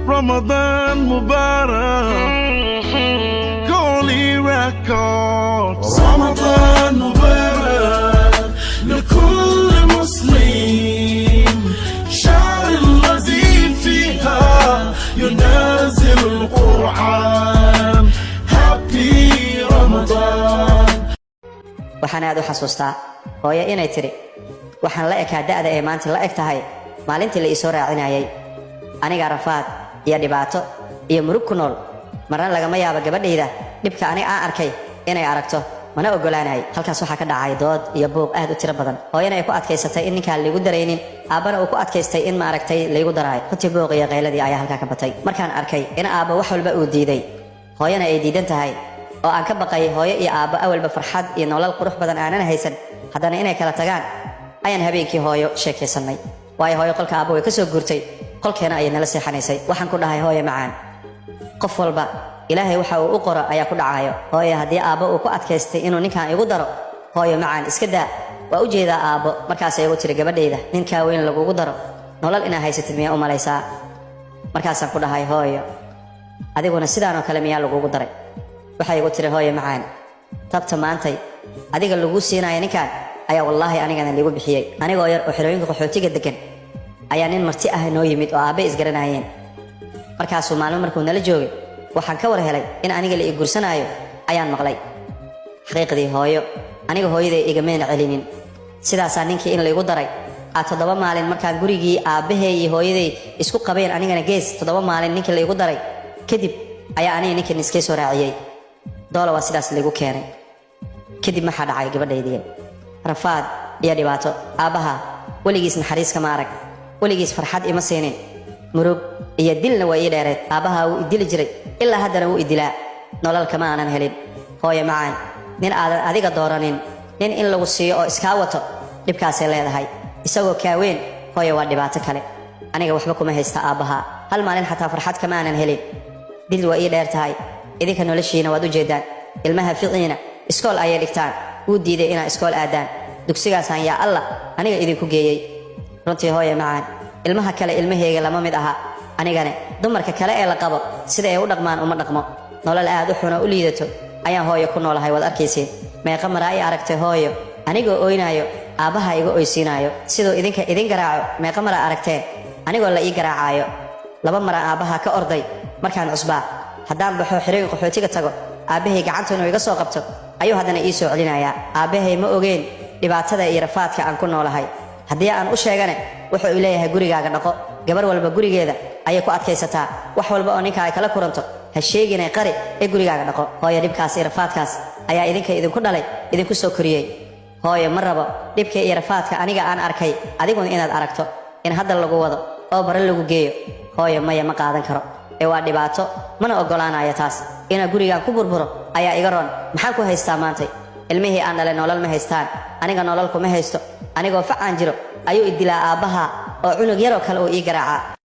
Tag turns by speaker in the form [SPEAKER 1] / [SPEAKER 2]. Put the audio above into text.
[SPEAKER 1] رمضان مبارك كولي ريكوردز رمضان مبارك لكل مسلم شهر الذي فيها ينزل القرآن هابي رمضان.
[SPEAKER 2] waxaan aad u xasuustaa hooyo inay tiri waxaan la ekaa da'da ee maanta la eg tahay maalintii la ii soo raacinayay aniga rafaad iyo dhibaato iyo murug ku nool marna lagama yaabo gabadhayda dhibka aniga aan arkay inay aragto mana ogolaanay. halkaas waxaa ka dhacay dood iyo buuq aad u tiro badan. hooyana ay ku adkaysatay in ninkaan lagu daraynin, aabana uu ku adkaystay in maaragtay lagu daraayo. runtii buuq iyo qayladii ayaa halkaa ka batay. markaan arkay in aabba wax walba uu diiday, hooyana ay diidan tahay, oo aan ka baqay hooyo iyo aabba awalba farxad iyo nolol qurux badan aanan haysan, haddana inay kala tagaan, ayaan habeenkii hooyo sheekaysanay. waayo hooyo qolka aabba way ka soo guurtay, qolkeena ayay nala seexanaysay. waxaan ku dhahay hooyo macaan, qof walba ilaahay waxa uu u qoro ayaa ku dhacayo. hooyo haddii aabbo uu ku adkaystay inuu ninkaan igu daro, hooyo macaan iska daa, waa u jeedaa aabbo. markaasay igu tiri gabadhayda ninkaa weyn lagugu daro nolol inaa haysatid miyaa u malaysaa? markaasaan ku dhahay hooyo adiguna sidaanoo kale miyaa lagugu daray? waxay igu tiri hooyo macaan, tabta maantay adiga lagu siinayo ninkaan ayaa wallaahi anigana liigu bixiyey. anigoo yar oo xerooyinka qaxootiga degan ayaa nin marti ah noo yimid oo aabbe isgaranayeen. markaasuu maalmo markuu nala joogay waxaan ka war helay in aniga la ii guursanaayo ayaan maqlay. xaqiiqdii hooyo aniga hooyaday igamayna celinin. sidaasaa ninkii in laygu daray 7 maalin markaan gurigii aabbahay iyo hooyaday isku qabeen, anigana gees 7 maalin ninkii laygu daray kadib ayaa aniga ninkan iskay soo raaciyey. doola waa sidaas laygu keenay. kadib maxaa dhacay gabadhaydii? rafaad iyo dhibaato. aabbaha weligiis naxariis kama arag, weligiis farxad ima siinin, murug iyo dilna waa ii dheereed. aabbaha wuu idili jiray, ilaa haddana wuu idilaa. nolol kama aanan helin. hooyo macaan, nin aadan adiga dooranin, nin in lagu siiyo oo iskaa wato dhibkaasay leedahay. isagoo kaaweyn hooyo waa dhibaato kale. aniga waxba kuma haysta aabbaha, hal maalin xataa farxad kama aanan helin. dil waa ii dheer tahay. idinka noloshiina waad u jeedaan. ilmaha ficiina iskool ayay dhigtaan, wuu diiday inaa iskool aadaan. dugsigaasaan yaa allah aniga idinku geeyey. runtii hooyo macaan, ilmaha kale ilmahayga lama mid aha. anigane dumarka kale ee la qabo sida ay u dhaqmaan uma dhaqmo. nolol aad u xun oo u liidato ayaan hooyo ku noolahay. waad arkaysiin meeqa maraa ii aragtay hooyo anigoo ooynaayo, aabbaha iga oysiinaayo, siduu idinka idin garaaco meeqa maraa aragteen anigoo la ii garaacaayo. 2 maraa aabbaha ka orday markaan cusbaa. haddaan baxo xerooyin qaxootiga tago, aabbahay gacanta inuu iga soo qabto ayuu haddana ii soo celinayaa. aabbahay ma ogeen dhibaatada iyo rafaadka aan ku noolahay. haddii aan u sheegane wuxuu leeyahay gurigaaga dhaqo. gabar walba gurigeeda ayay ku adkaysataa. wax walba oo ninka ay kala kuranto ha sheeginay qari ee gurigaaga dhaqo. hooyo dhibkaas iyo rafaadkaas ayaa idinka idinku dhalay, idinku soo koriyey. hooyo ma rabo dhibka iyo rafaadka aniga aan arkay adiguna inaad aragto, in hadda lagu wado oo bare lagu geeyo. hooyo maya ma qaadan karo, ee waa dhibaato, mana ogolaanayo taas. inaa gurigaan ku burburo ayaa iga roon. maxaan ku haystaa maantay? ilmihii aan dhalay nolol ma haystaan, aniga nolol kuma haysto. anigoo facaan jiro ayuu idilaa aabbaha oo cunug yaroo kale uu ii garaacaa.